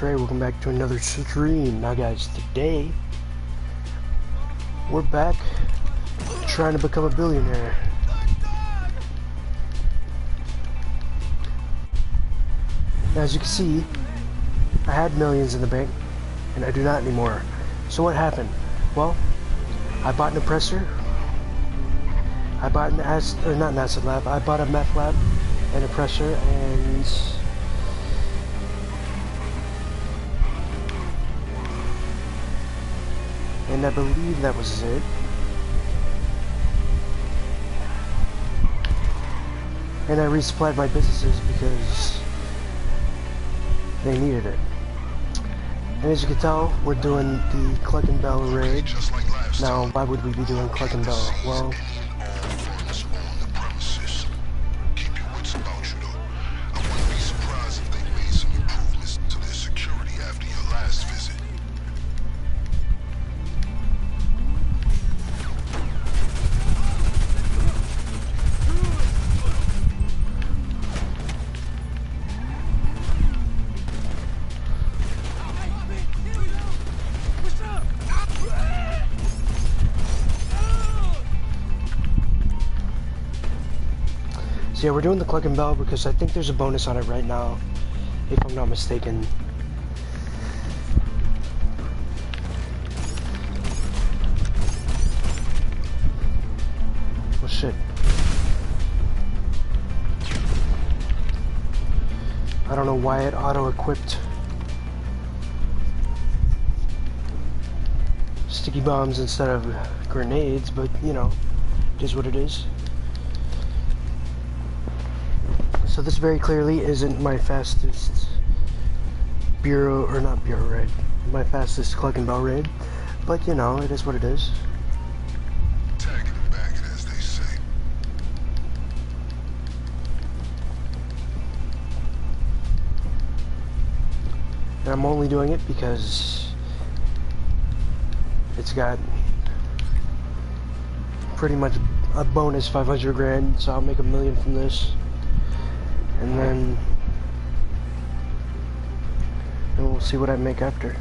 Trey, welcome back to another stream. Now guys, today we're back trying to become a billionaire. Now, as you can see, I had millions in the bank and I do not anymore. So what happened? Well, I bought an oppressor, I bought an acid, or not an acid lab, I bought a meth lab, an oppressor, and I believe that was it. And I resupplied my businesses because they needed it. And as you can tell, we're doing the Cluck and Bell raid. Now, why would we be doing Cluck and Bell? Well, so yeah, we're doing the Cluck and Bell because I think there's a bonus on it right now, if I'm not mistaken. Oh shit. I don't know why it auto-equipped sticky bombs instead of grenades, but you know, it is what it is. So this very clearly isn't my fastest bureau, or not bureau raid, my fastest Cluck and Bell raid, but you know, it is what it is. Tagging and bagging, as they say. And I'm only doing it because it's got pretty much a bonus 500 grand, so I'll make $1 million from this. And then we'll see what I make after.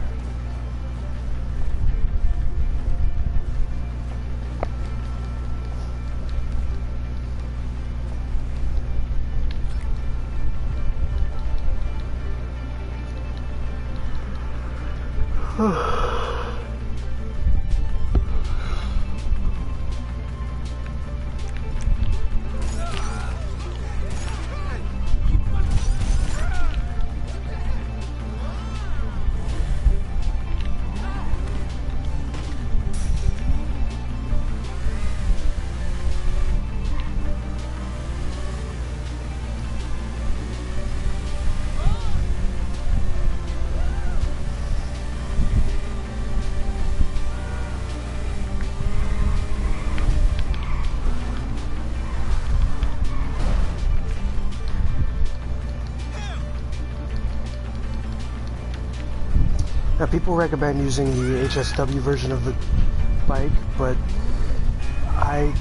Now, people recommend using the HSW version of the bike, but I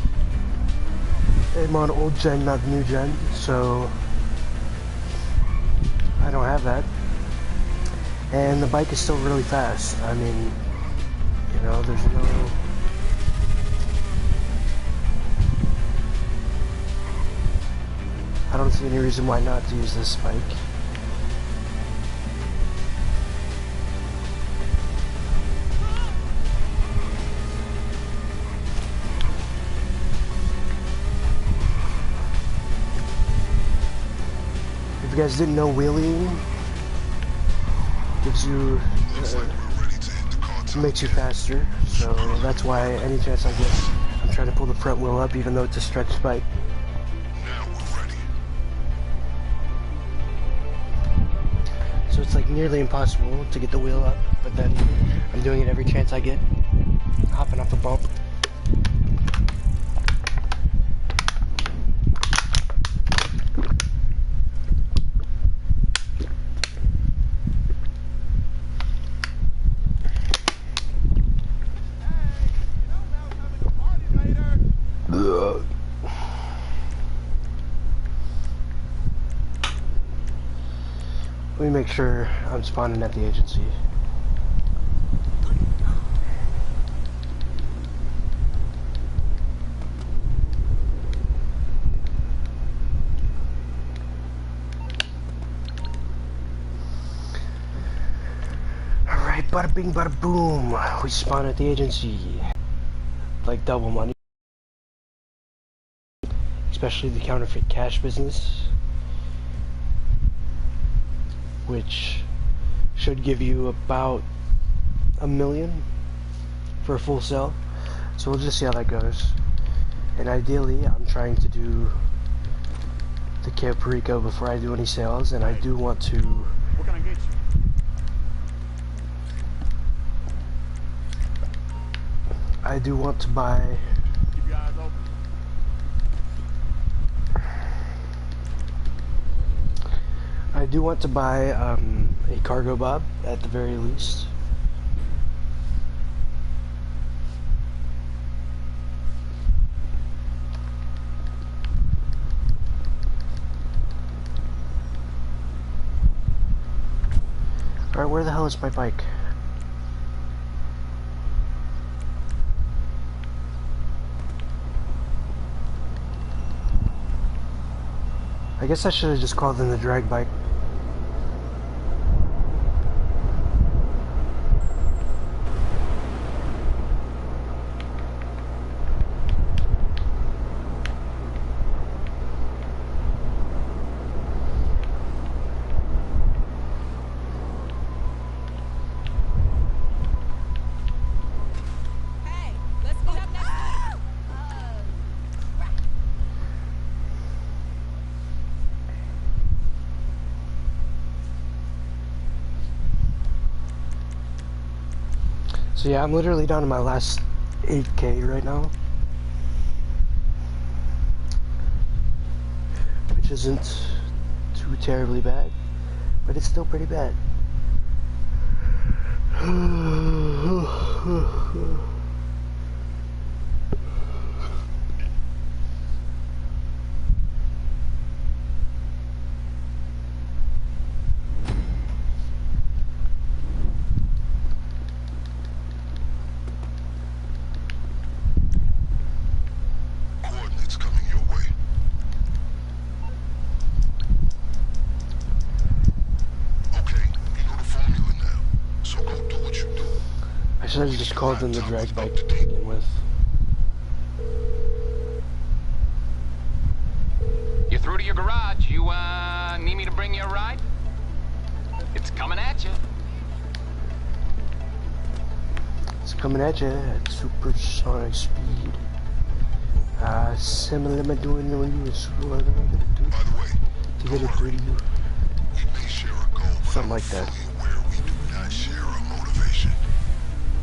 am on old gen, not new gen, so I don't have that. And the bike is still really fast. I mean, you know, there's no... I don't see any reason why not to use this bike. If you guys didn't know, wheeling gives you, makes you faster, so that's why any chance I get, I'm trying to pull the front wheel up even though it's a stretched bike. So it's like nearly impossible to get the wheel up, but then I'm doing it every chance I get, hopping off a bump. me make sure I'm spawning at the agency. Alright, bada bing, bada boom. We spawn at the agency. Like double money. Especially the counterfeit cash business, which should give you about $1 million for a full sale. So we'll just see how that goes. And ideally, I'm trying to do the Camp Rico before I do any sales, and I do want to. What can I get you? I do want to buy. Keep your eyes open. I do want to buy a cargo bob at the very least. Alright, where the hell is my bike? I guess I should have just called in the drag bike. Hey, let's meet up next week. So yeah, I'm literally down to my last 8K right now, which isn't too terribly bad, but it's still pretty bad. Coordinates coming your way. Okay, you know the formula now. So go do what you do. I should have just called in the drag bike to begin with. You're through to your garage. You, need me to bring you a ride? It's coming at you. It's coming at you at supersonic speed. Similar to doing when you what am I gonna do By the way, to get it through to you? we may share a goal, but Something I'm like that. fully aware we do not share a motivation.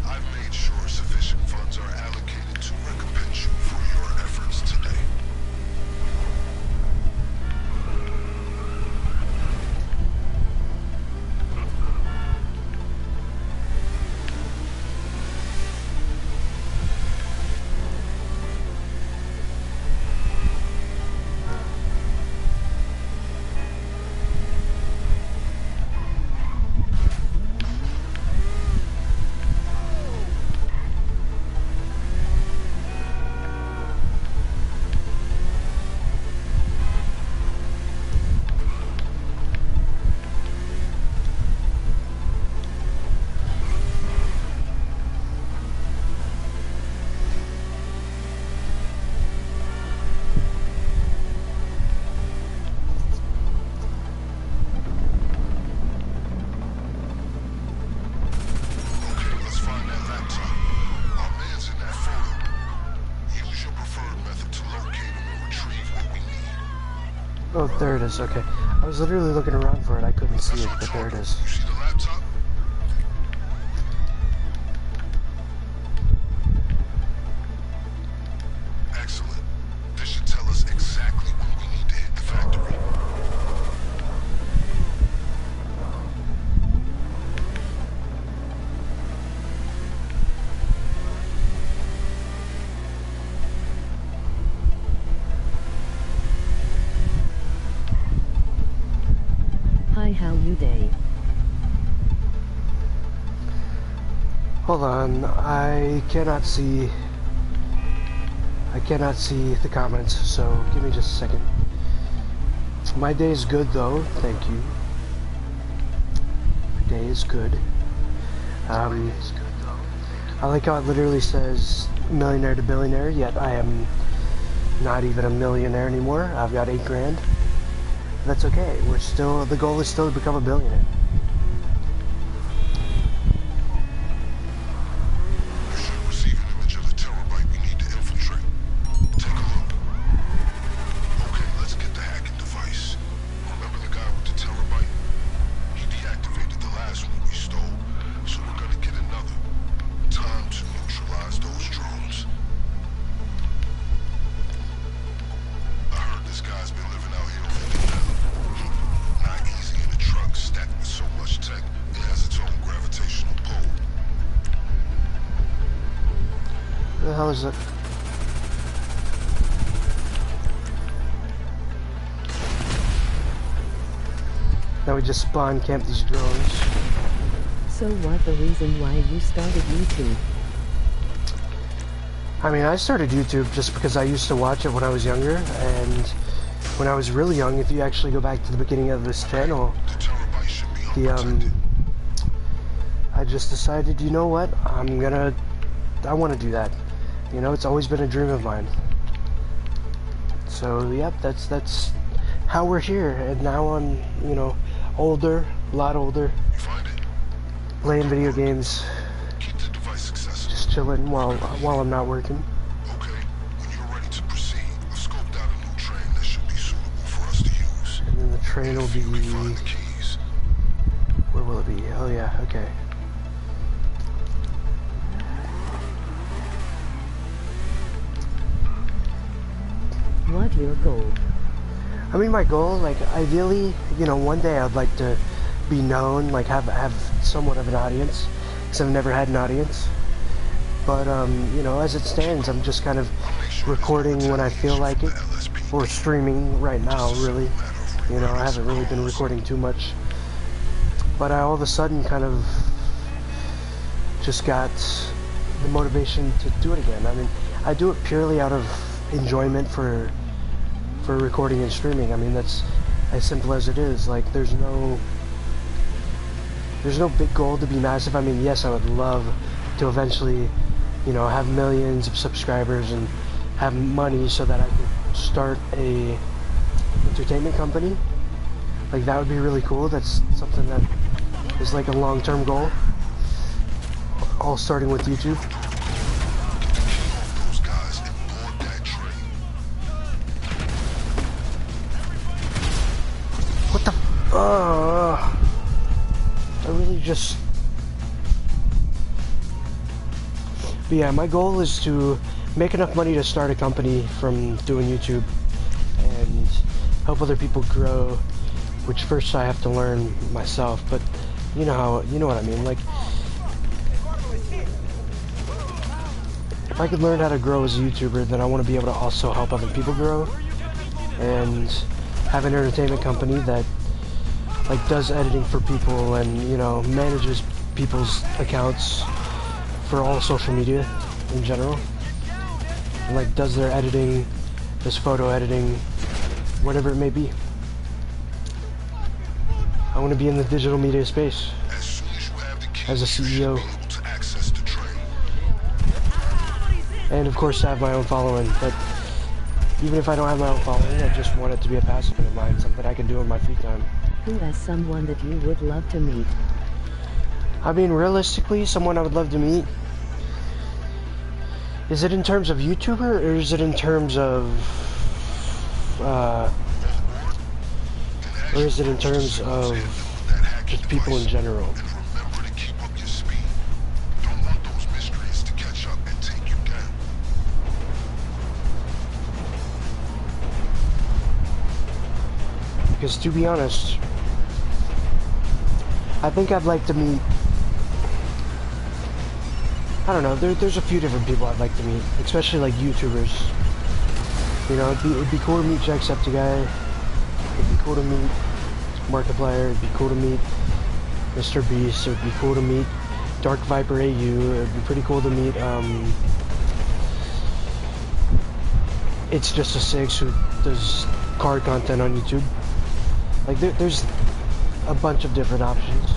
I've made sure sufficient funds are allocated to recompense you for your efforts today. Okay, let's find that laptop. Our man's in that photo. Use your preferred method to locate him and retrieve what we need. Oh, there it is. Okay, I was literally looking around for it. I couldn't see it, but there it is. You see the laptop? Excellent. This should tell us exactly when we need to hit the factory. Hi how you day? Hold on, I cannot see the comments, so give me just a second. My day is good though, thank you. My day is good. I like how it literally says millionaire to billionaire, yet I am not even a millionaire anymore. I've got 8 grand. That's okay. The goal is still to become a billionaire. You should receive an image of the terabyte we need to infiltrate. Take a look. Okay, let's get the hacking device. Remember the guy with the terabyte? He deactivated the last one we stole, so we're gonna get another. Time to neutralize those drones. I heard this guy's been living out here on the mountain. Not easy in a truck stacked with so much tech. It has its own gravitational pull. Where the hell is it? Now we just spawn camp these drones. So what the reason why you started YouTube? I mean, I started YouTube just because I used to watch it when I was younger, and when I was really young, if you actually go back to the beginning of this channel, The terabyte should be unprotected. I just decided, you know what, I want to do that. You know, it's always been a dream of mine. So, yep, that's how we're here, and now I'm, you know, older, a lot older, You find it? playing video games, Keep the device accessible. just chilling while I'm not working. Okay, when you're ready to proceed, I've scoped out a new train that should be suitable for us to use. And then the train will be, If we find the keys. where will it be? Oh yeah, okay. What your goal? I mean, my goal, like, ideally, you know, one day I'd like to be known, like, have somewhat of an audience, because I've never had an audience. But, you know, as it stands, I'm just kind of recording when I feel like it, or streaming right now, really. You know, I haven't really been recording too much. But I all of a sudden kind of just got the motivation to do it again. I mean, I do it purely out of enjoyment for recording and streaming. I mean, that's as simple as it is. Like, there's no big goal to be massive. I mean, yes, I would love to eventually, you know, have millions of subscribers and have money so that I could start a entertainment company. Like, that would be really cool. That's something that is like a long-term goal. All starting with YouTube. Those guys and board that train. What the? I really just. But yeah, my goal is to make enough money to start a company from doing YouTube and help other people grow. Which first I have to learn myself, but you know what I mean. Like, if I could learn how to grow as a YouTuber, then I want to be able to also help other people grow and have an entertainment company that like does editing for people and, you know, manages people's accounts for all social media in general, and like does their editing, does photo editing, whatever it may be. I want to be in the digital media space As soon as you have the keys, as a you should CEO, be able to access the train. and of course to have my own following. But even if I don't have my own following, I just want it to be a passion of mine, something I can do in my free time. Who is someone that you would love to meet? I mean, realistically, someone I would love to meet. Is it in terms of YouTuber, or is it in terms of, or is it in terms of just people in general? And remember to keep up your speed. Don't want those mysteries to catch up and take you down. Because to be honest, I think I'd like to meet, I don't know, there's a few different people I'd like to meet, especially like YouTubers. You know, it'd be cool to meet Jacksepticeye. It'd be cool to meet Markiplier. It'd be cool to meet Mr. Beast. It'd be cool to meet Dark Viper AU. It'd be pretty cool to meet It's Just a Six, who does card content on YouTube. Like there's a bunch of different options.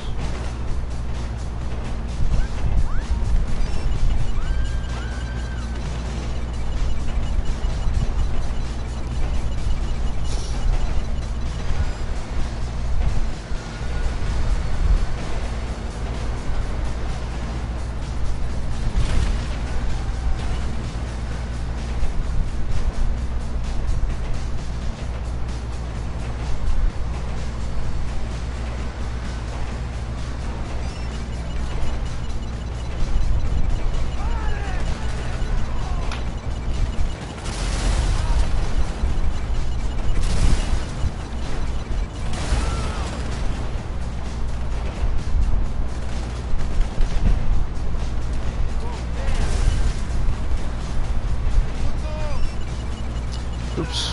Oops.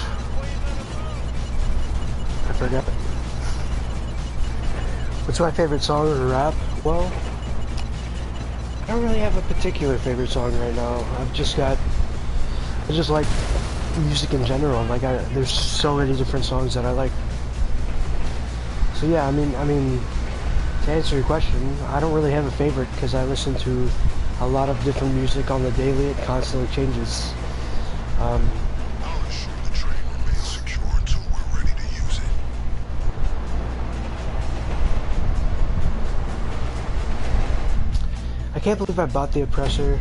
I forgot. What's my favorite song in rap? Well, I don't really have a particular favorite song right now. I just like music in general. Like there's so many different songs that I like. So yeah, I mean, to answer your question, I don't really have a favorite because I listen to a lot of different music on the daily. It constantly changes. I'll ensure the train remains secure until we're ready to use it. I can't believe I bought the oppressor.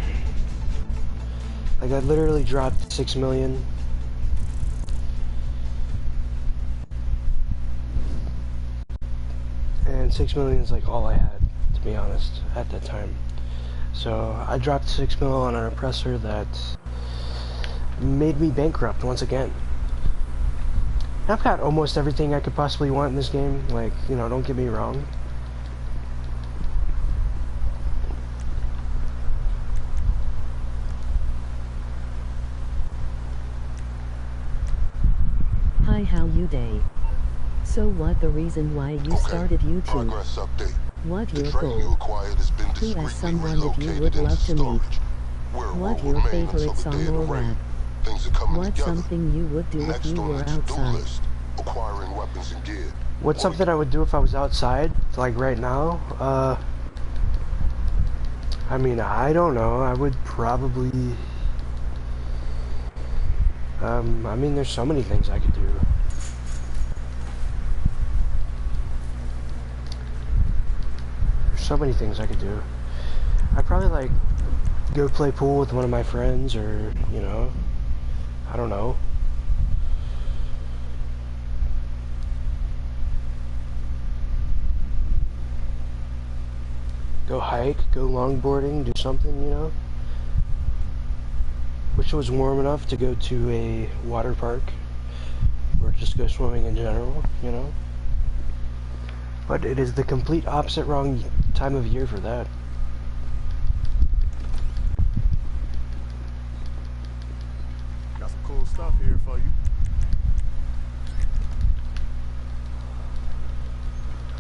Like I literally dropped 6 million. And 6 million is like all I had, to be honest, at that time. So I dropped 6 mil on an oppressor that made me bankrupt once again. I've got almost everything I could possibly want in this game. Like, you know, don't get me wrong. Hi, how you day? So what the reason why you started YouTube? Progress update. What The your train you goal? acquired has been Who discreetly as someone that you relocated would into love to meet? storage, where it What will your remain until favorite the day song of the or raid. rap? Things are coming What's together. something you would do if Next you on were the to-do outside? list, acquiring weapons and gear. What's something I would do if I was outside, like right now? I mean, I don't know. I would probably... I mean, there's so many things I could do. There's so many things I could do. I'd probably, like, go play pool with one of my friends, or, you know, I don't know. Go hike, go longboarding, do something, you know. Wish it was warm enough to go to a water park, or just go swimming in general, you know. But it is the complete opposite wrong time of year for that. Got some cool stuff here for you.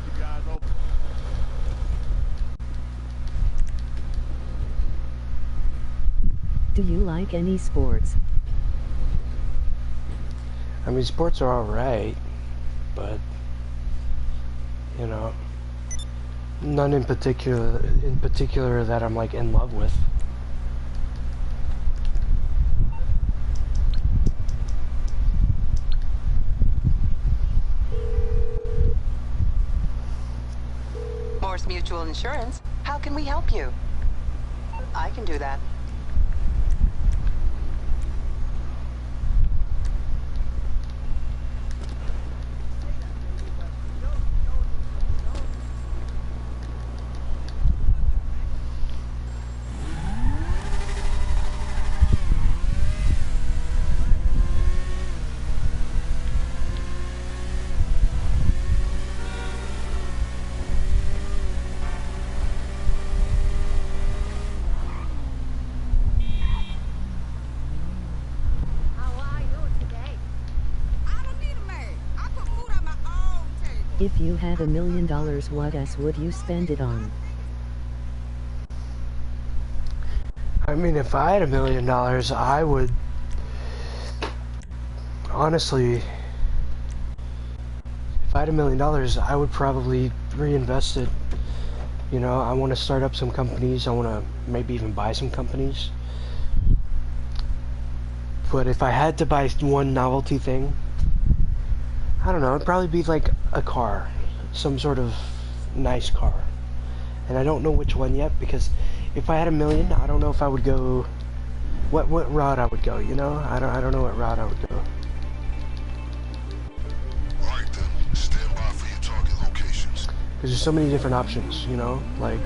Keep your eyes open. Do you like any sports? I mean, sports are alright, but, you know, none in particular that I'm, like, in love with. Morse Mutual Insurance. How can we help you? I can do that. If you had $1 million, what else would you spend it on? I mean, if I had $1 million, I would honestly, if I had $1 million, I would probably reinvest it. You know, I want to start up some companies. I want to maybe even buy some companies. But if I had to buy one novelty thing, I don't know, it'd probably be like a car, some sort of nice car. And I don't know which one yet, because if I had $1 million, I don't know if I would go, what route I would go, you know? I don't know what route I would go. Alright then, stand by for your target locations. Because there's so many different options, you know? Like,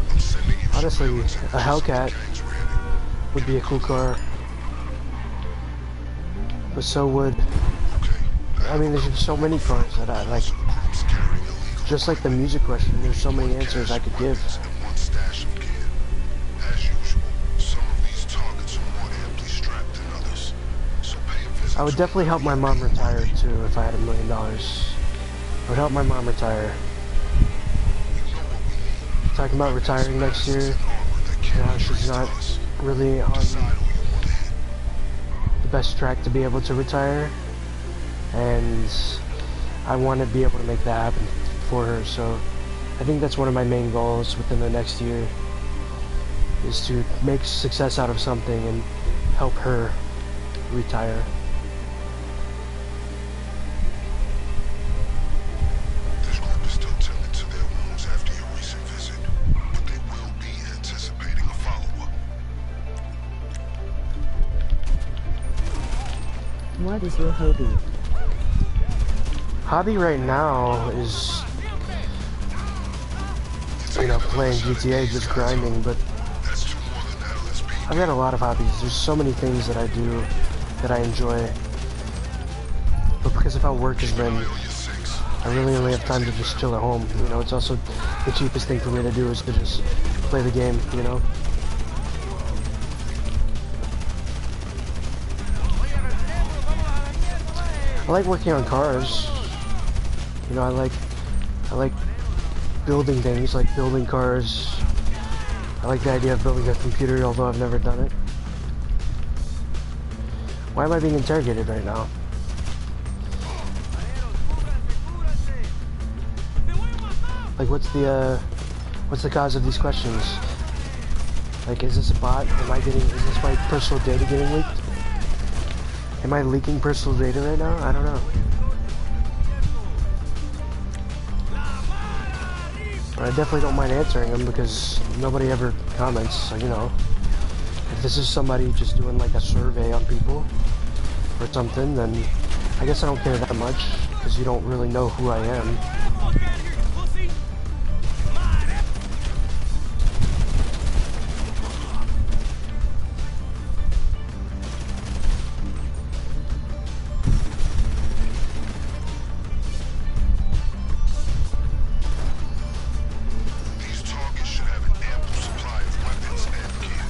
I'm sending you honestly, surveillance a images Hellcat of the gangs ready. would be a cool car. But so would, Okay. I mean, there's just so many cars that I like. Groups carrying illegal Just like the music question, there's so many answers I could give. and one stash of gear. As usual, some of these targets are more amply strapped than others. So pay a visit I would to definitely help my mom retire too if I had $1 million. I would help my mom retire. You know what we need. Talking about retiring next year, An armor that you know, can't be she's traced to not us. really on Decide who you want to hit. the best track to be able to retire, and I want to be able to make that happen for her. So I think that's one of my main goals within the next year, is to make success out of something and help her retire. This group is still tending to their wounds after your recent visit, but they will be anticipating a follow-up. What is your hobby? Hobby right now is, you know, playing GTA, just grinding, but That's two more than the LSP. I've got a lot of hobbies. There's so many things that I do that I enjoy. But because of how work has been, I really only have time to just chill at home. You know, it's also the cheapest thing for me to do is to just play the game, you know? I like working on cars. You know, I like building things, like building cars. I like the idea of building a computer, although I've never done it. Why am I being interrogated right now? Like, what's the cause of these questions? Like, is this a bot? Is this my personal data getting leaked? Am I leaking personal data right now? I don't know. But I definitely don't mind answering them because nobody ever comments, so, you know. If this is somebody just doing like a survey on people or something, then I guess I don't care that much because you don't really know who I am. These targets should have an ample supply of weapons and gear.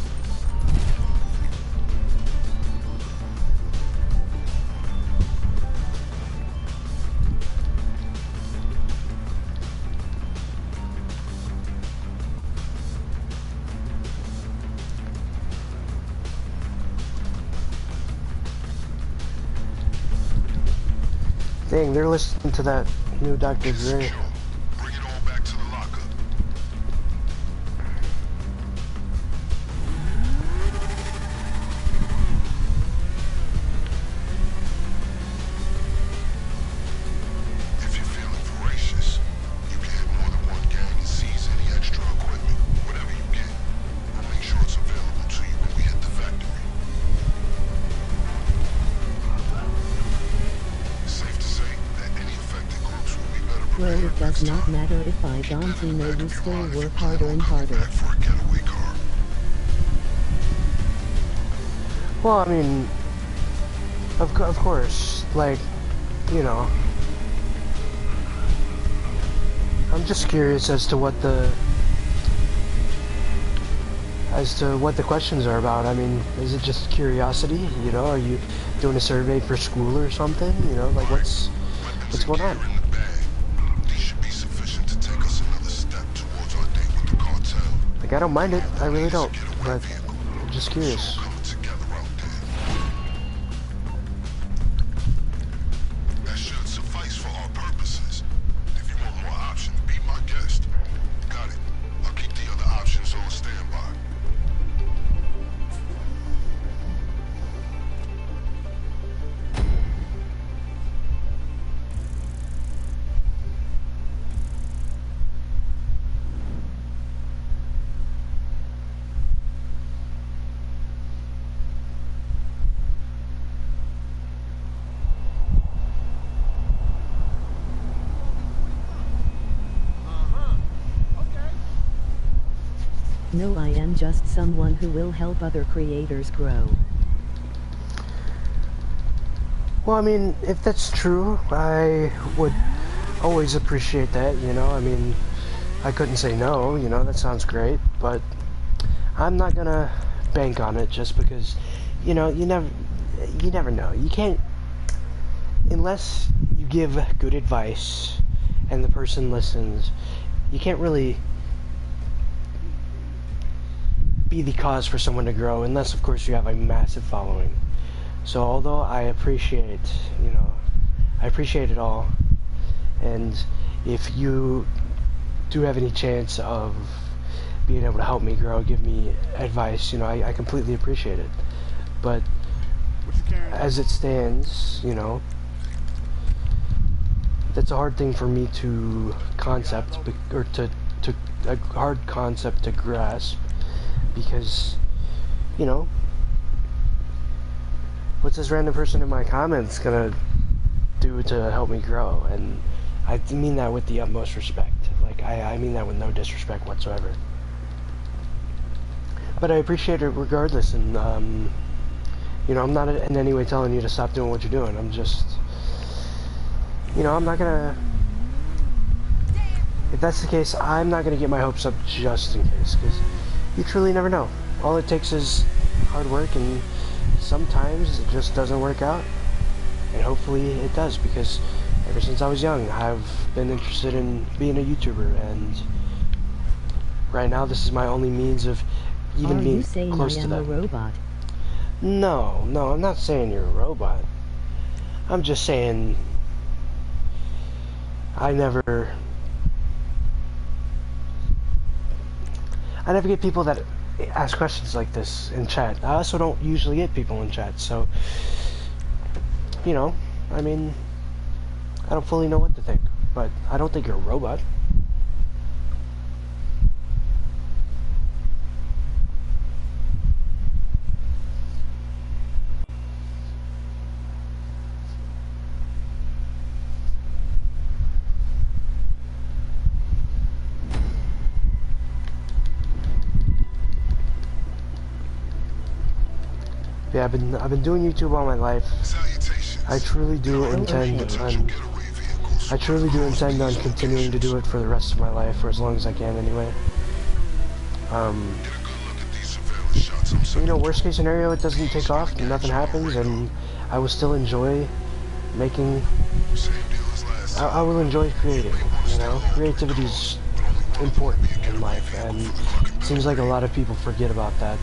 Dang, they're listening to that new Dr. Dre. Bring it all back to the lockup. If you're feeling voracious, you can hit more than one gang and seize any extra equipment, whatever you get. We'll make sure it's available to you when we hit the factory. It's safe to say that any affected groups will be better Well, prepared it does next not time. matter if I don't know, you still work harder and harder. Back for a getaway car. Well, I mean, of course, like, you know, I'm just curious as to what the questions are about. I mean, is it just curiosity? You know, are you doing a survey for school or something? You know, like what's going on? In the bag. Like, I don't mind it, I really don't, but I'm just curious. Coming together out there. That should suffice for our purposes. If you want more options, be my guest. Got it. I'll keep the other options on standby. No, I am just someone who will help other creators grow. Well, I mean, if that's true, I would always appreciate that, you know, I mean, I couldn't say no, you know, that sounds great, but I'm not gonna bank on it just because, you know, you never know. You can't, unless you give good advice and the person listens, you can't really be the cause for someone to grow unless, of course, you have a massive following. So although I appreciate, you know, I appreciate it all, and if you do have any chance of being able to help me grow, give me advice, you know, I completely appreciate it. But as it stands, you know, that's a hard thing for me to concept, or to a hard concept to grasp, because, you know, what's this random person in my comments gonna do to help me grow? And I mean that with the utmost respect. Like, I mean that with no disrespect whatsoever. But I appreciate it regardless, and, you know, I'm not in any way telling you to stop doing what you're doing. I'm just, you know, I'm not gonna, if that's the case, I'm not gonna get my hopes up just in case, because you truly never know. All it takes is hard work, and sometimes it just doesn't work out, and hopefully it does, because ever since I was young, I've been interested in being a YouTuber, and right now this is my only means of even being close to that. Are you saying I am a robot? No, I'm not saying you're a robot. I'm just saying I never get people that ask questions like this in chat. I also don't usually get people in chat, so, you know, I mean, I don't fully know what to think, but I don't think you're a robot. Yeah, I've been doing YouTube all my life. I truly do intend on continuing to do it for the rest of my life, for as long as I can anyway. You know, worst case scenario, it doesn't take off, and nothing happens, and I will still enjoy making, I will enjoy creating, you know? Creativity is important in life, and it seems like a lot of people forget about that.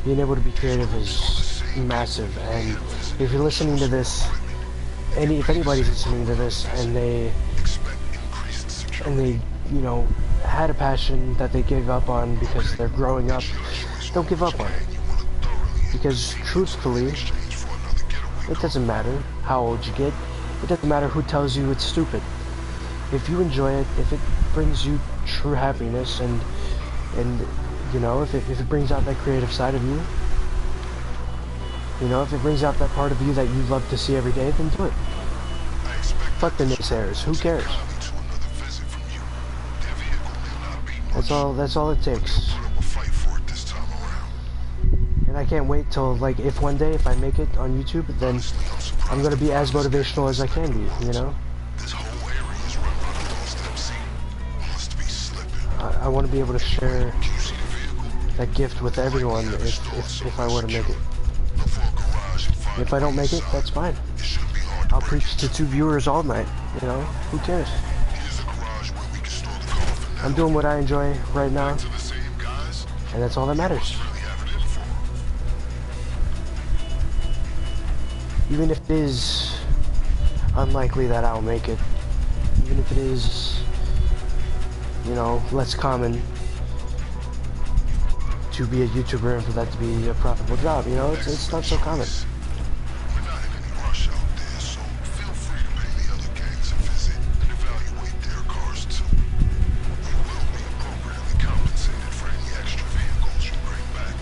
Being able to be creative is massive, and if you're listening to this, if anybody's listening to this, and they, you know, had a passion that they gave up on because they're growing up, don't give up on it. Because truthfully, it doesn't matter how old you get, it doesn't matter who tells you it's stupid. If you enjoy it, if it brings you true happiness, and you know, if it brings out that creative side of you, you know, if it brings out that part of you that you love to see every day, then do it. Fuck the naysayers, who cares? That's all it takes. And I can't wait till, like, if one day, if I make it on YouTube, then I'm gonna be as motivational as I can be, you know? I want to be able to share that gift with everyone if I were to make it. If I don't make it, that's fine. I'll preach to 2 viewers all night, you know? Who cares? I'm doing what I enjoy right now, To the same guys? and that's all that matters. Really have it in for 'em. Even if it is unlikely that I'll make it, even if it is, you know, less common to be a YouTuber and for that to be a profitable job, you know, it's not so common. We're not in any rush out there, so feel free to pay the other gangs a visit and evaluate their cars too. You will be appropriately compensated for any extra vehicles you bring back.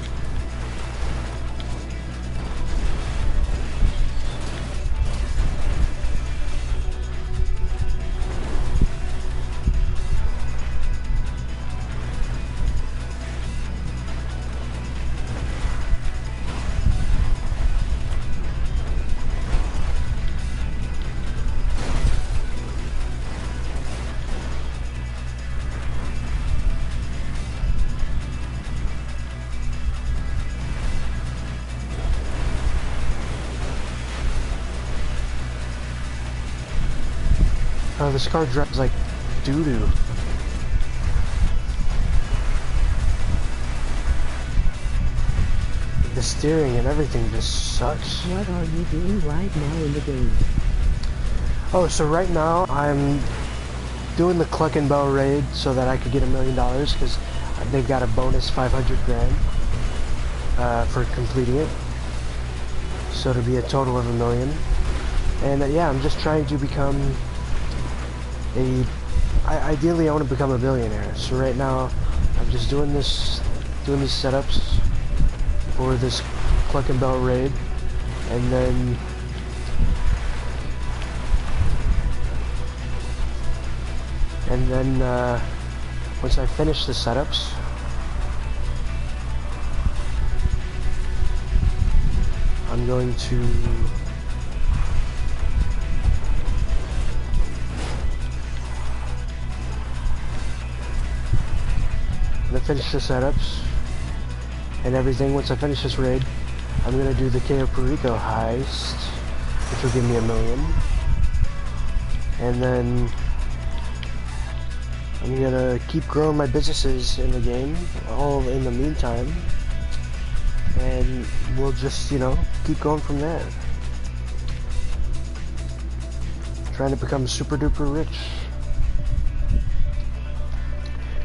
This car drives like doo-doo. The steering and everything just sucks. What are you doing right now in the game? Oh, so right now I'm doing the Cluck and Bell raid so that I could get $1 million because they've got a bonus 500 grand for completing it. So to be a total of $1 million. And yeah, I'm just trying to become ideally I want to become a billionaire. So right now I'm just doing these setups for this Cluck and Bell raid, and then once I finish the setups, I'm going to finish the setups and everything. Once I finish this raid, I'm gonna do the Cayo Perico heist, which will give me $1 million, and then I'm gonna keep growing my businesses in the game, all in the meantime, and we'll just, you know, keep going from there. Trying to become super duper rich.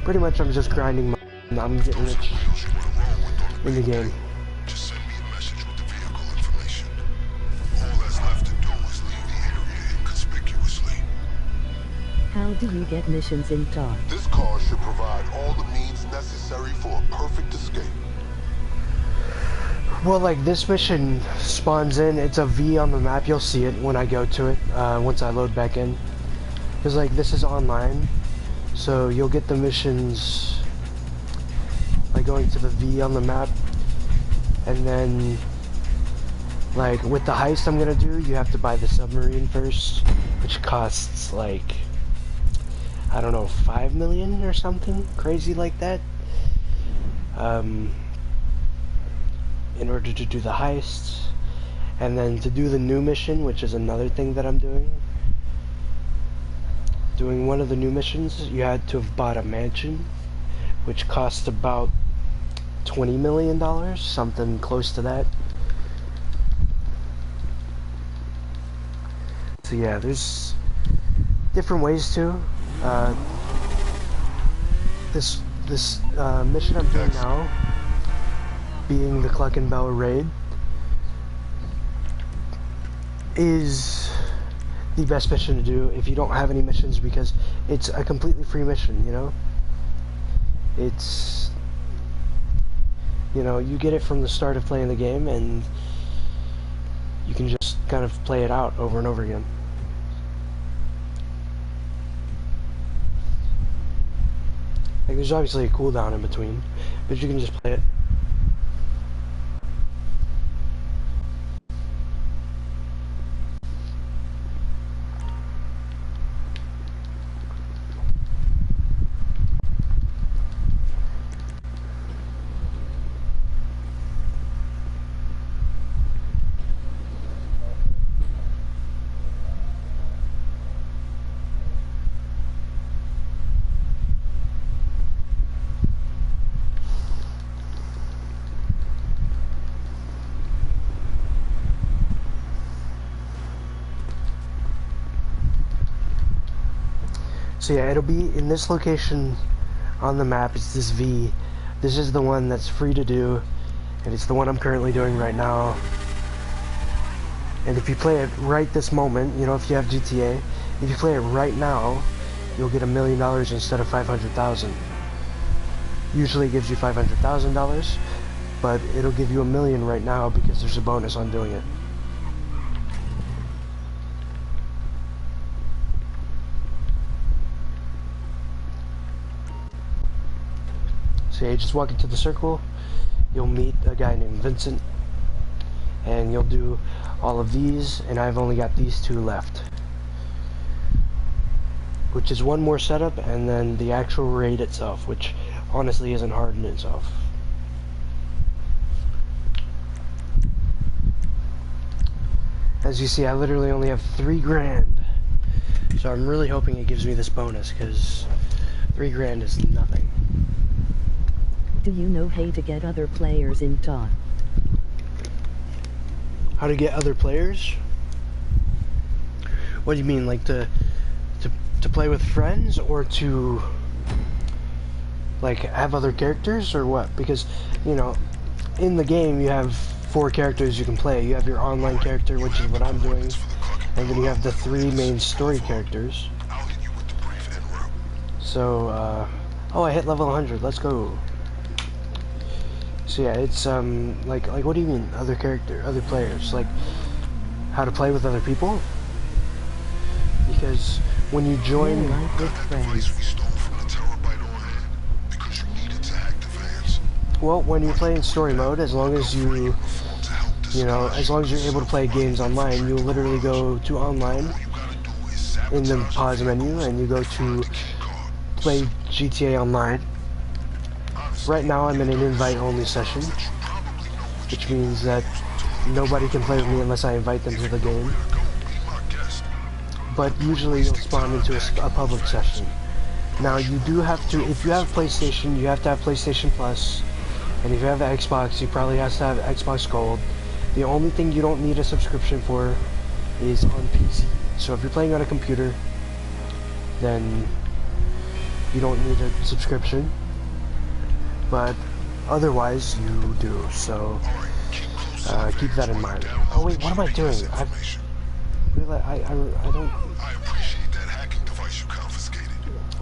Pretty much I'm just grinding my, I'm getting rich in the game. Just send me a message with the vehicle information. All that's left to do is leave the area inconspicuously. How do you get missions in TAR? This car should provide all the means necessary for a perfect escape. Well, like this mission spawns in, it's a V on the map, you'll see it when I go to it, once I load back in. Because like this is online, so you'll get the missions by going to the V on the map, and then like with the heist I'm gonna do, you have to buy the submarine first, which costs like, I don't know, 5 million or something crazy like that, in order to do the heist. And then to do the new mission, which is another thing that I'm doing one of the new missions, you had to have bought a mansion, which cost about $20 million, something close to that. So yeah, there's different ways to this mission I'm doing now, being the Cluck and Bell raid, is the best mission to do if you don't have any missions, because it's a completely free mission, you know? It's, you know, you get it from the start of playing the game, and you can just kind of play it out over and over again. Like, there's obviously a cooldown in between, but you can just play it. So yeah, it'll be in this location on the map. It's this V. This is the one that's free to do, and it's the one I'm currently doing right now. And if you play it right this moment, you know, if you have GTA, if you play it right now, you'll get $1 million instead of 500,000. Usually it gives you $500,000, but it'll give you $1 million right now because there's a bonus on doing it. So you just walk into the circle, you'll meet a guy named Vincent, and you'll do all of these, and I've only got these 2 left, which is one more setup and then the actual raid itself, which honestly isn't hard in itself. As you see, I literally only have 3 grand, so I'm really hoping it gives me this bonus, because 3 grand is nothing. Do you know how to get other players in talk? How to get other players? What do you mean, like to play with friends, or to like have other characters, or what? Because, you know, in the game you have 4 characters you can play. You have your online character, which is what I'm doing, and then you have the 3 main story characters. So oh, I hit level 100. Let's go. So yeah, it's like what do you mean other players? Like how to play with other people? Because when you join, Like with friends. well, when you play in story mode, as long as you're able to play games online, you literally go to online in the pause menu, and you go to play GTA Online. Right now I'm in an invite-only session, which means that nobody can play with me unless I invite them to the game. But usually you'll spawn into a public session. Now you do have to, if you have PlayStation, you have to have PlayStation Plus, and if you have Xbox, you probably have to have Xbox Gold. The only thing you don't need a subscription for is on PC. So if you're playing on a computer, then you don't need a subscription. But otherwise you do, so keep that in mind. Oh wait, what am I doing?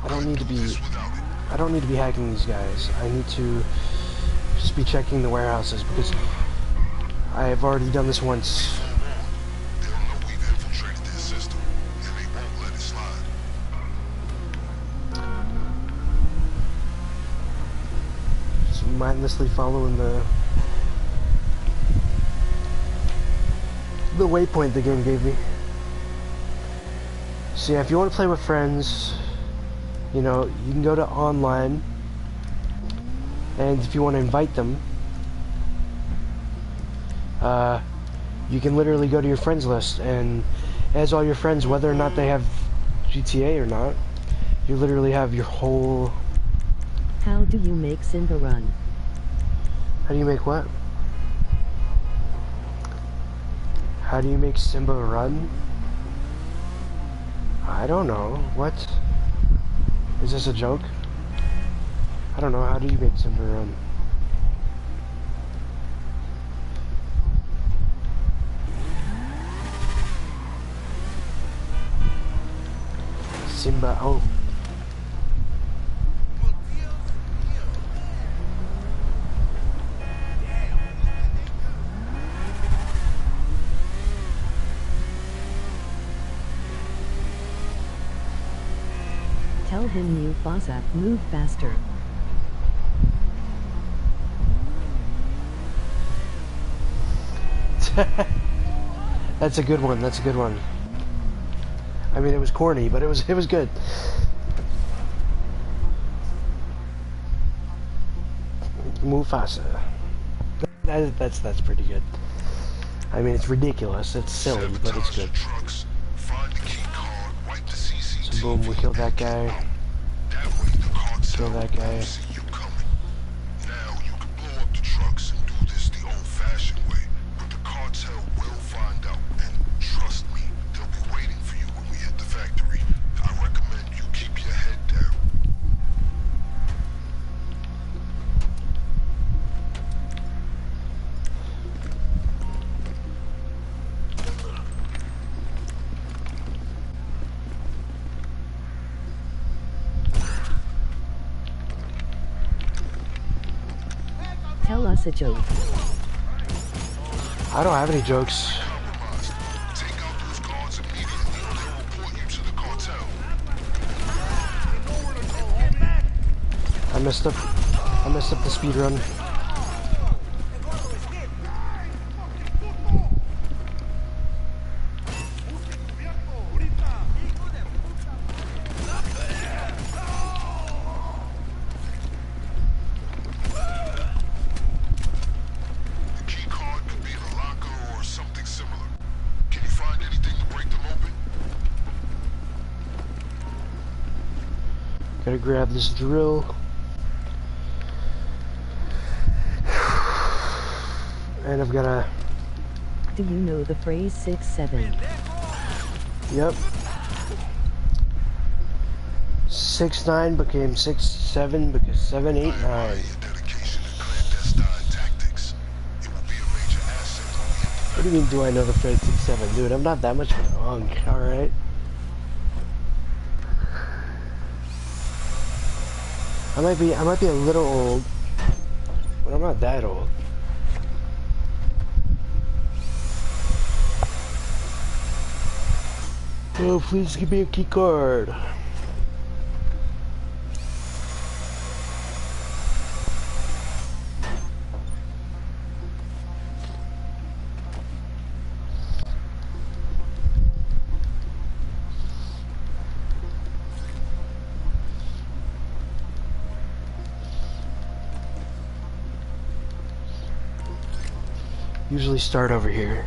I don't need to be hacking these guys. I need to just be checking the warehouses, because I have already done this once. Mindlessly following the waypoint the game gave me. So yeah, if you want to play with friends, you know, you can go to online, and if you want to invite them, you can literally go to your friends list, and as all your friends, whether or not they have GTA or not, you literally have your whole... How do you make Simba run? How do you make what? How do you make Simba run? I don't know. What? Is this a joke? I don't know. How do you make Simba run? Simba, oh. Tell him Mufasa, move faster. That's a good one. That's a good one. I mean, it was corny, but it was good. Mufasa. That's pretty good. I mean, it's ridiculous. It's silly, but it's good. So boom, we killed that guy. Kill that guy. They'll be waiting for you when we hit the factory. I recommend you keep your Tell us a joke. I don't have any jokes. Compromised. Take out those guards immediately or they'll report you to the cartel. I messed up the speed run. The key card could be in a locker or something similar. Can you find anything to break them open? Gotta grab this drill. And I've gotta... Do you know the phrase 6-7? Yep. 6'9" became 6'7" because 7'8", 9. Your dedication to clandestine tactics. It will be a major asset when we hit the What do you mean, do I know the phrase 6'7"? Dude, I'm not that much of a hunk, alright? I might be a little old, but I'm not that old. Oh, please give me a key card. Usually start over here.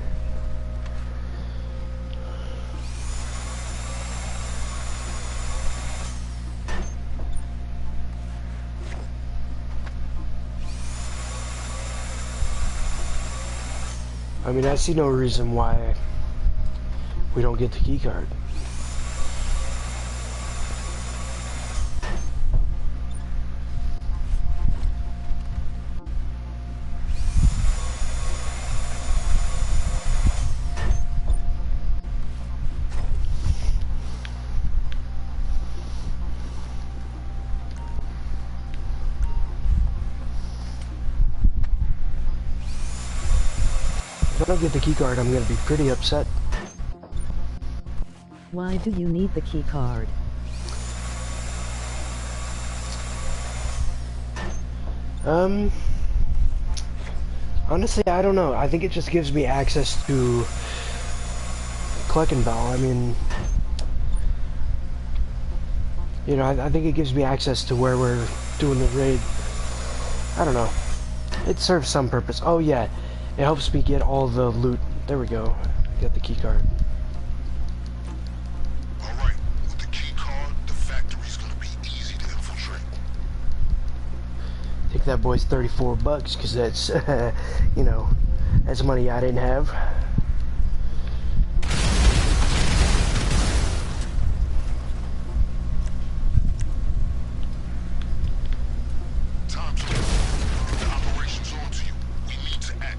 I mean, I see no reason why we don't get the key card. If I don't get the key card, I'm gonna be pretty upset. Why do you need the key card? Honestly, I don't know. I think it just gives me access to Cluckenbell. I mean, you know, I think it gives me access to where we're doing the raid. I don't know. It serves some purpose. Oh yeah, it helps me get all the loot. There we go. Get the key card. Alright, with the key card, the factory's gonna be easy to infiltrate. Take that boy's 34 bucks, because that's, you know, that's money I didn't have. Time's up. The operation's on to you. We need to act.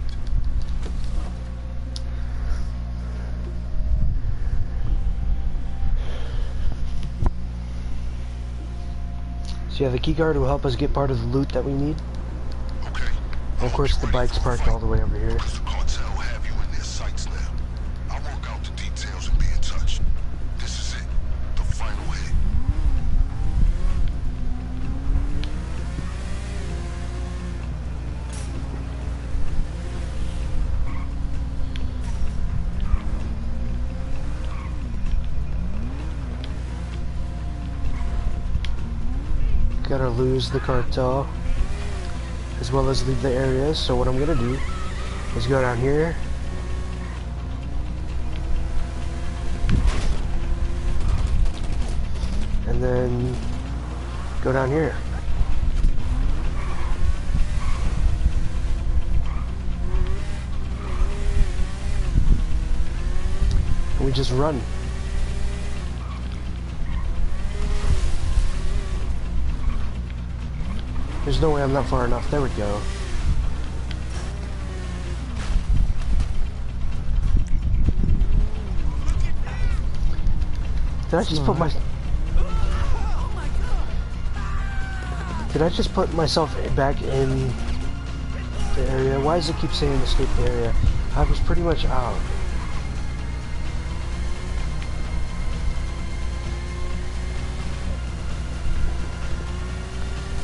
So yeah, the key card will help us get part of the loot that we need. Okay. And of course, the bike's parked all the way over here. Because the cartel have you in their sights now. I'll work out the details and be in touch. This is it. The final hit. Gotta lose the cartel, as well as leave the area. So what I'm gonna do is go down here. And then go down here. And we just run. There's no way I'm not far enough. There we go. Did I just put my... Did I just put myself back in the area. Why does it keep saying escape the area? I was pretty much out.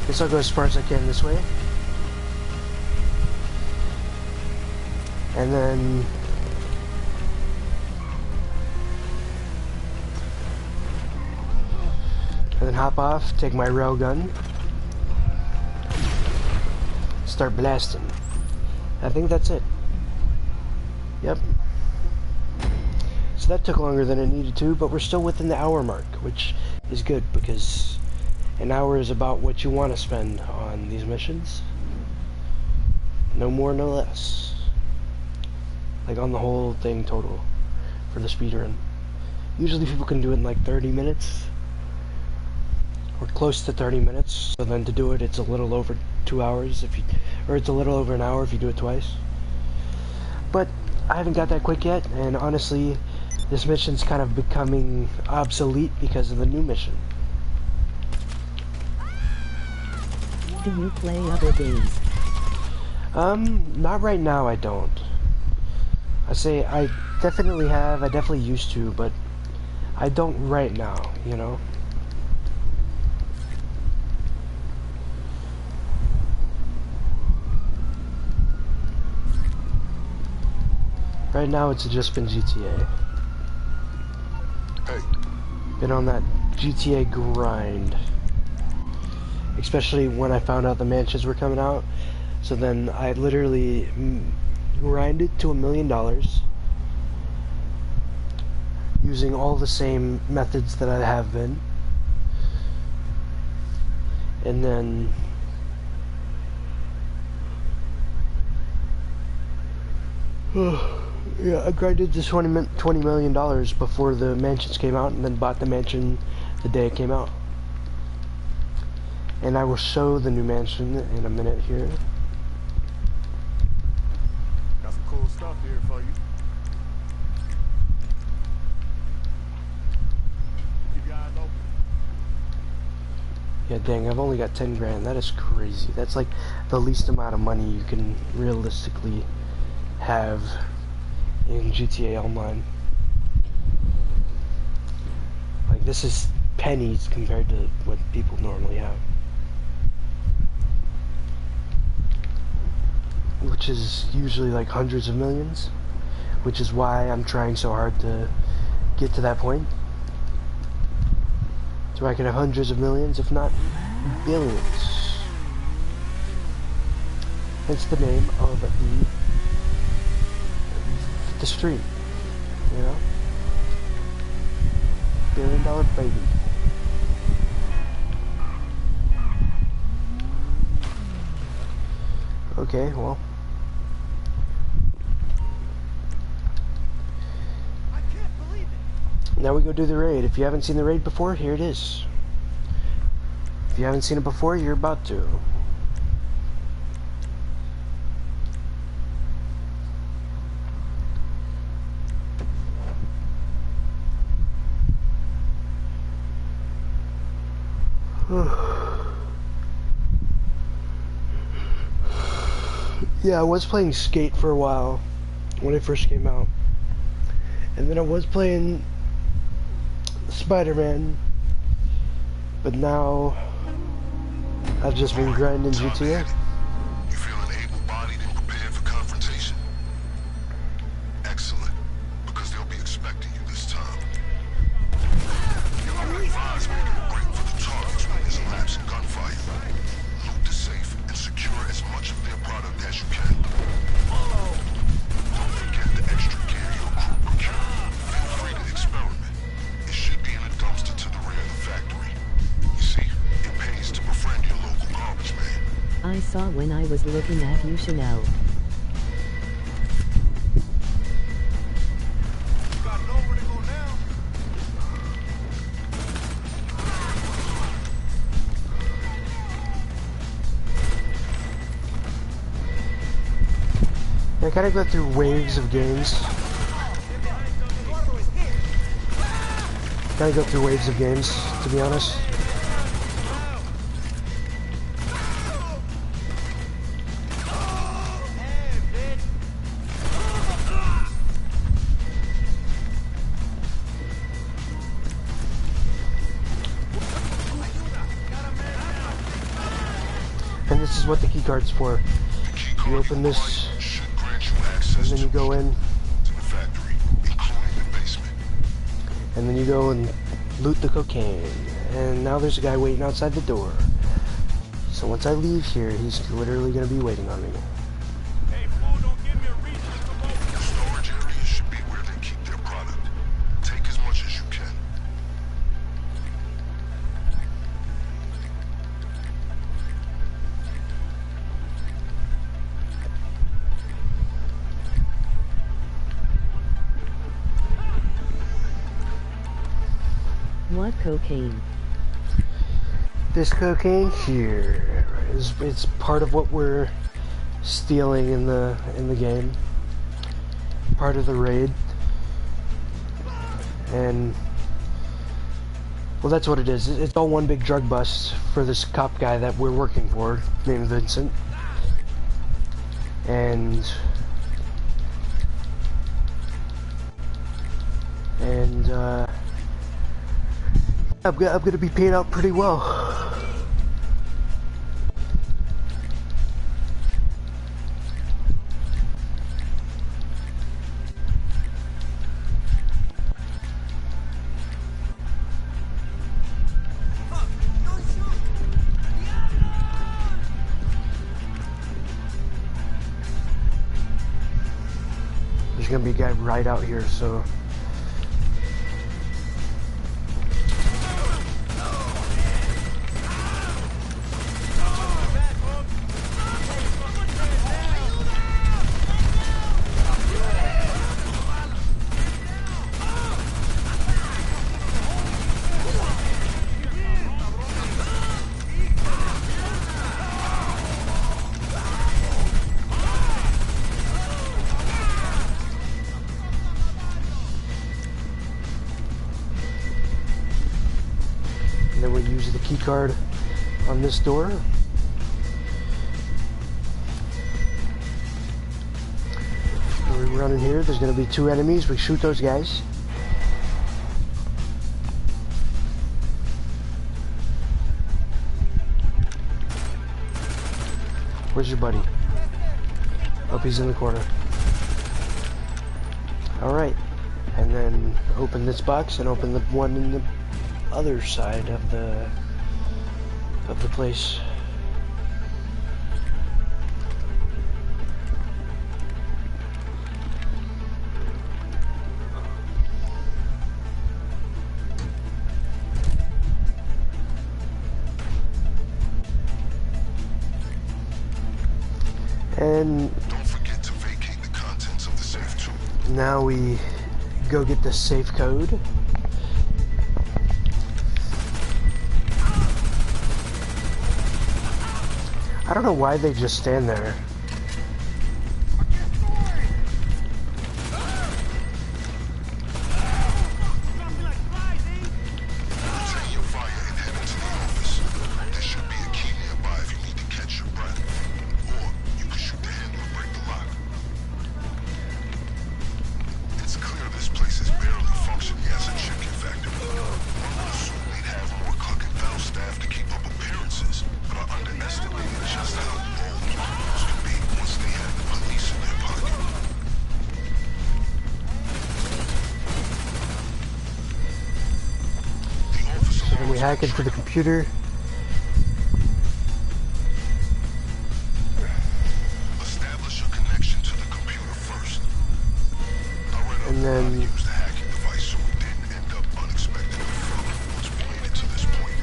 Guess I'll go as far as I can this way. And then hop off, take my railgun, start blasting. I think that's it. Yep. So that took longer than it needed to, but we're still within the hour mark, which is good because an hour is about what you want to spend on these missions. No more, no less. Like on the whole thing total for the speedrun. Usually people can do it in like 30 minutes. Or close to 30 minutes. So then to do it, it's a little over 2 hours if you, or it's a little over an hour if you do it twice. But I haven't got that quick yet, and honestly, this mission's kind of becoming obsolete because of the new mission. Do you play other games? Not right now, I don't. I say I definitely have, I definitely used to, but I don't right now, you know? Right now it's just been GTA. Hey. Been on that GTA grind. Especially when I found out the mansions were coming out. So then I literally grinded to $1 million. Using all the same methods that I have been. And then yeah, I grinded to $20 million before the mansions came out, and then bought the mansion the day it came out. And I will show the new mansion in a minute here. Got some cool stuff here for you. Keep your eyes open. Yeah, dang, I've only got 10 grand. That is crazy. That's like the least amount of money you can realistically have in GTA Online. Like, this is pennies compared to what people normally have. Which is usually like hundreds of millions. Which is why I'm trying so hard to get to that point. So I can have hundreds of millions, if not billions. Hence the name of the street, you know? $1 billion baby. Okay, well. I can't believe it. Now we go do the raid. If you haven't seen the raid before, here it is. If you haven't seen it before, you're about to. Yeah, I was playing Skate for a while when it first came out. And then I was playing Spider-Man. But now I've just been grinding GTA. You feeling able-bodied and prepared for confrontation? Excellent, because they'll be expecting you this time. You're advised making a break for the targets when there's a lapse in gunfire. Loot the safe and secure as much of their product as you can. Don't forget the extra gear your crew procured. Feel free to experiment. It should be in a dumpster to the rear of the factory. You see, it pays to befriend your local garbage man. I saw when I was looking at you, Chanel. You got nowhere to go now. I gotta go through waves of games. Gotta go through waves of games, to be honest. And this is what the key card's for. You open this, and then you go in, to the factory, including the basement. and then you go and loot the cocaine. And now there's a guy waiting outside the door. So once I leave here, he's literally gonna be waiting on me. Hey, fool, don't give me a reason to come over. The storage area should be where they keep their product. Take as much as you can. What cocaine? This cocaine here is it's part of what we're stealing in the game. Part of the raid. And well, that's what it is. It's all one big drug bust for this cop guy that we're working for, named Vincent. And I'm gonna be paid out pretty well. There's gonna be a guy right out here, so. Then we'll use the key card on this door. We run in here, there's gonna be 2 enemies, we shoot those guys. Where's your buddy? Oh, he's in the corner. Alright, and then open this box and open the one in the other side of the place. And Don't forget to vacate the contents of the safe too. now we go get the safe code. I don't know why they just stand there. Retain your fire and head into the office. There should be a key nearby if you need to catch your breath. Or you can shoot the handle and break the lock. It's clear this place is barely functioning as a chicken factory. One would assume they'd have more cook and valve staff to keep up appearances, but I underestimated just how old criminals can be once they have the police in their pocket. So then we hack into the computer. Establish a connection to the computer first. I read up And then- how to use the hacking device so we didn't end up unexpectedly fucked once we made it to this point.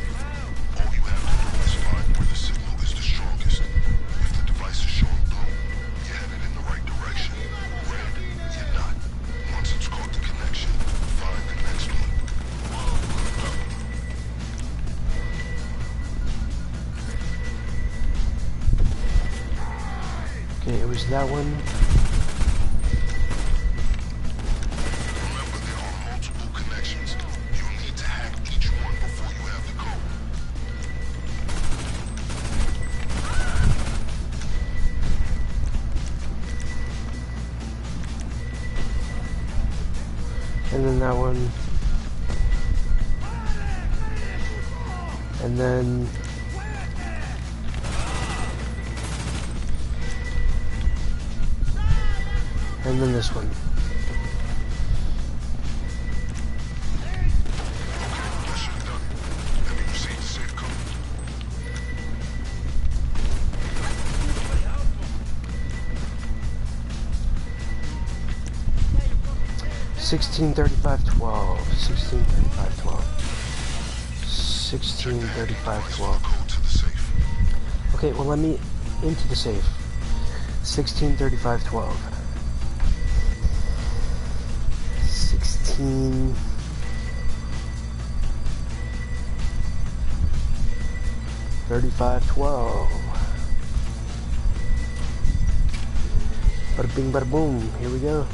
All you have to do is find where the signal is the strongest. If the device is showing blue, you're headed in the right direction. Red, you're not. Once it's caught the connection, find the next one. Okay, it was that one. Remember, there are multiple connections. You'll need to hack each one before you have the code. And then that one. And then And then this one. That should have done it. Let me receive the safe code. $16.35.12. $16.35.12. $16.35.12. Code to the safe. Okay, well let me into the safe. 16.35.12. 16.35.12. Bada bing, bada boom. Here we go.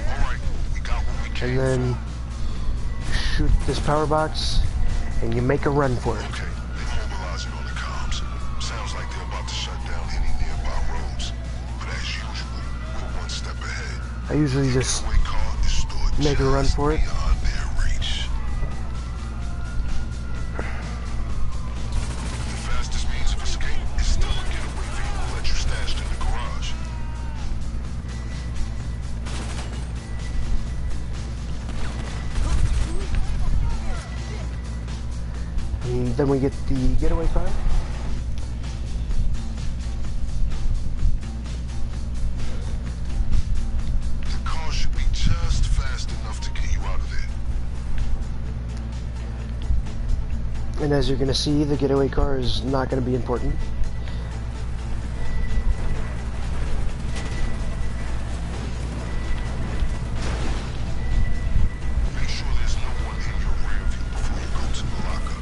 Alright, we got what we came And then shoot this power box, and you make a run for it. Okay, they're mobilizing on the comms. Sounds like they're about to shut down any nearby roads. But as usual, we're one step ahead. I usually just Getaway car is stored make a run just for it. beyond their reach. The fastest means of escape is still a getaway vehicle that you stashed in the garage. And then we get the getaway car. The car should be just fast enough to get you out of there. And as you're gonna see, the getaway car is not gonna be important. Make sure there's no one in your rear view before you go to the lockup.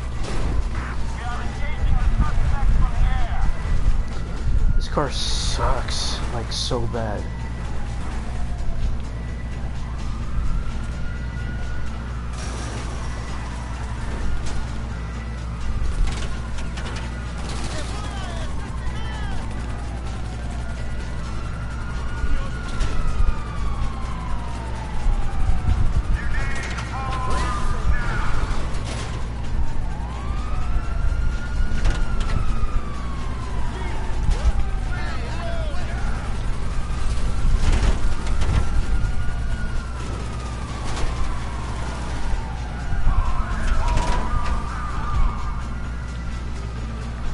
This car sucks, like so bad.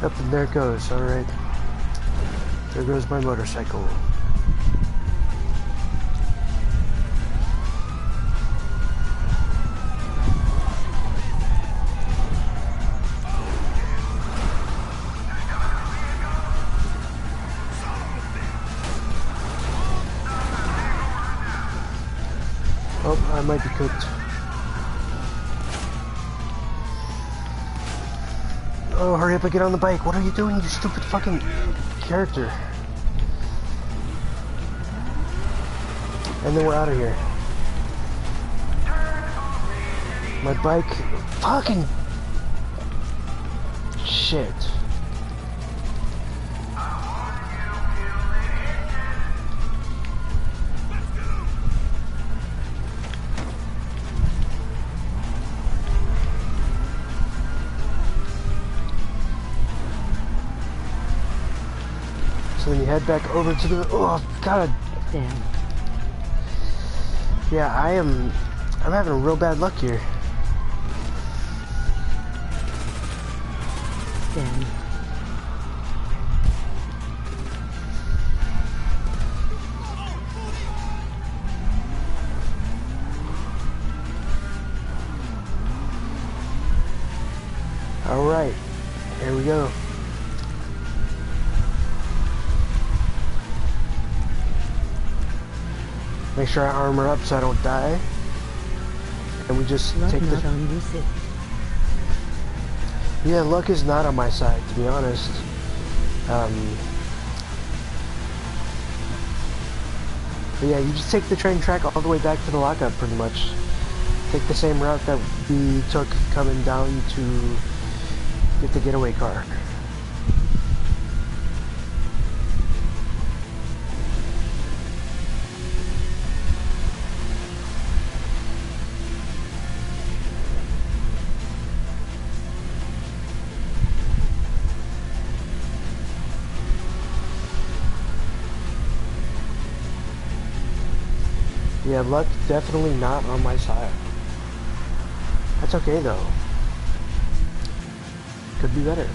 Up and there it goes, alright. There goes my motorcycle. Oh, I might be cooked. Oh, hurry up and get on the bike. What are you doing, you stupid fucking character? And then we're out of here. My bike... Fucking... Shit. So then you head back over to the... Oh, god Damn. yeah, I'm having a real bad luck here. Damn. Alright, here we go. Make sure I armor up so I don't die. And we just Luck take not the... on you, sit. Yeah, luck is not on my side, to be honest. But yeah, you just take the train track all the way back to the lockup, pretty much. Take the same route that we took coming down to get the getaway car. Yeah, luck definitely not on my side. That's okay though. Could be better.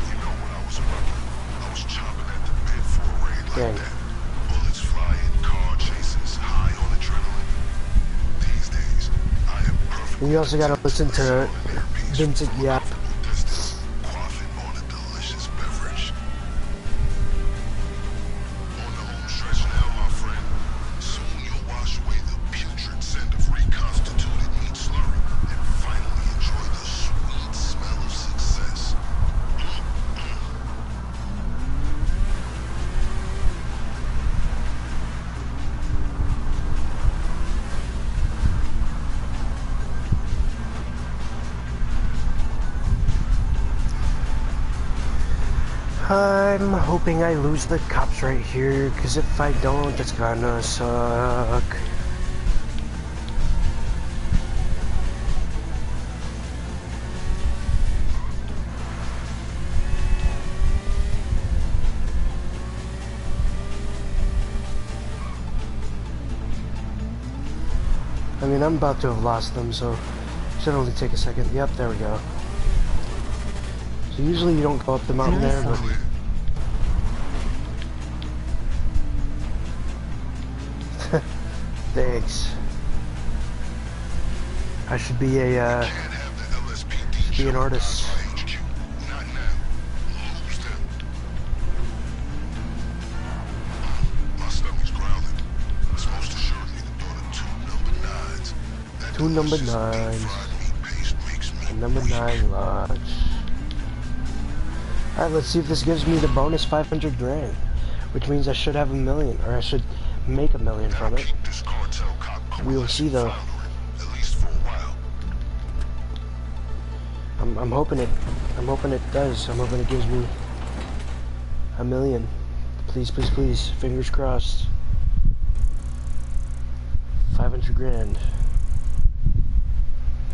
You know when I was a rebel, I was chomping at the bit for a raid like Dang. that. Bullets flying, car chases, high on adrenaline. These days, I am perfectly And you also gotta content listen to sitting on an airpiece Vincent from a Yap. comfortable distance, quaffing on a delicious beverage. On the home stretch now, my friend. Soon you'll wash away the putrid scent of reconstituted meat slurry and finally enjoy the sweet smell of success. I'm hoping I lose the cops right here, because if I don't, it's gonna suck. I mean, I'm about to have lost them, so it should only take a second. Yep, there we go. So usually you don't go up the mountain there, but... Thanks. I should be a, Can't have the LSPD be an artist. HQ. Not now. Lose them. My stomach's growling. It's most assuredly the thought of two number nines. That Two number delicious nines. deep-fried meat paste makes me A number weak. 9 lunch. Alright, let's see if this gives me the bonus 500 grand. Which means I should have $1 million, or I should make $1 million from it. Keep this cartel cop We will see though. floundering, at least for a while. I'm hoping it does. I'm hoping it gives me $1 million. Please, please, please. Fingers crossed. 500 grand.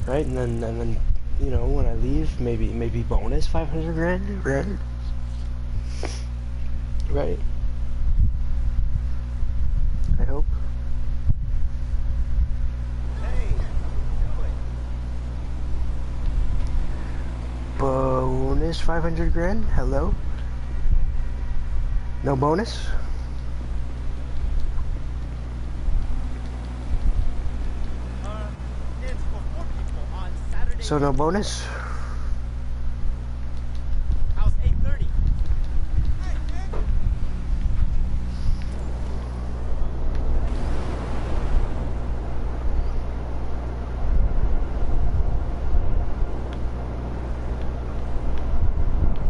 Right? And then, you know, when I leave, maybe bonus 500 grand, right? Right? I hope. Bonus 500 grand? Hello? No bonus? It's for 4 people on Saturday. So no bonus? How's 8:30?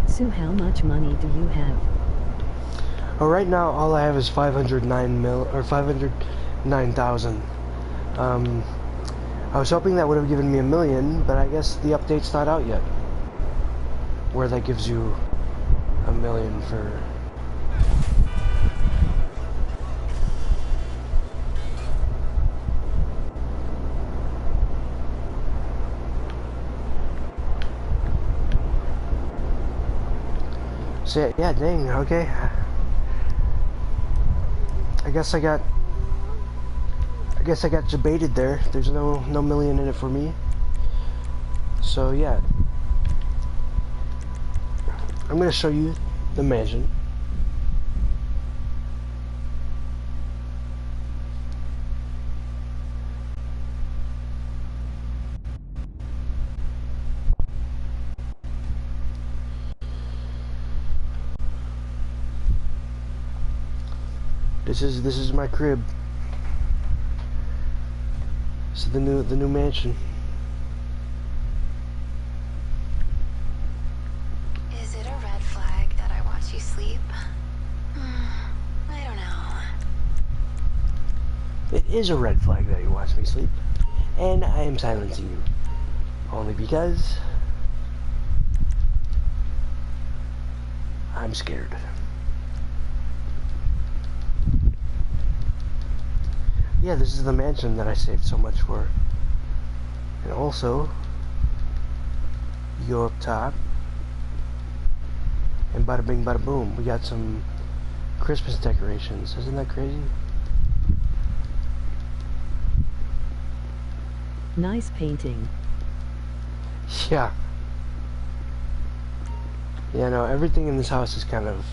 So how much money do you have? Oh, right now all I have is 509,000. I was hoping that would have given me $1 million, but I guess the update's not out yet. Where that gives you $1 million for... So yeah, dang, okay. I guess I got debated there. There's no million in it for me. So yeah. I'm gonna show you the mansion. This is my crib. This is the new mansion. Is it a red flag that I watch you sleep? I don't know. It is a red flag that you watch me sleep, and I am silencing you only because I'm scared. Yeah, this is the mansion that I saved so much for. And also, you go up top, and bada bing bada boom, we got some Christmas decorations. Isn't that crazy? Nice painting. Yeah. Yeah, no, everything in this house is kind of...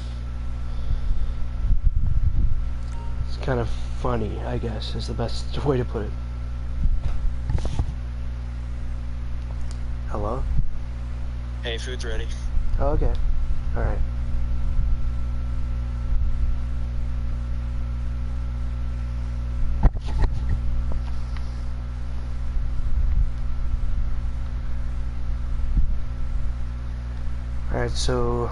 It's kind of funny, I guess, is the best way to put it. Hello? Hey, food's ready. Oh, okay. Alright. Alright, so...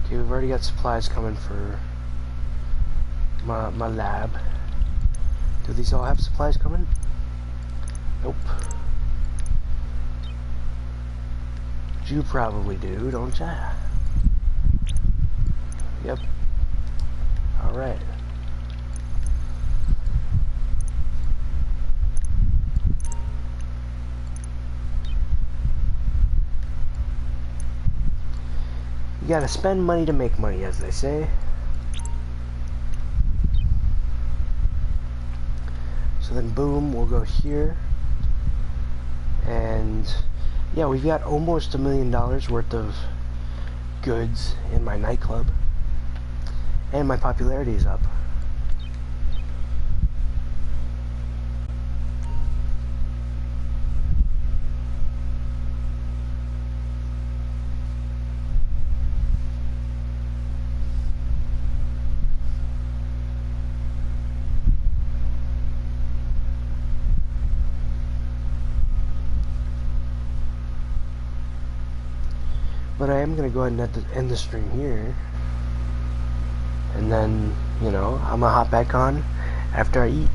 Okay, we've already got supplies coming for my lab. Do these all have supplies coming? Nope. You probably do, don't ya? Yep. Alright. You gotta spend money to make money, as they say. So then boom, we'll go here. And yeah, we've got almost $1 million worth of goods in my nightclub. And my popularity is up. But I am going to go ahead and end the stream here. And then, you know, I'm going to hop back on after I eat.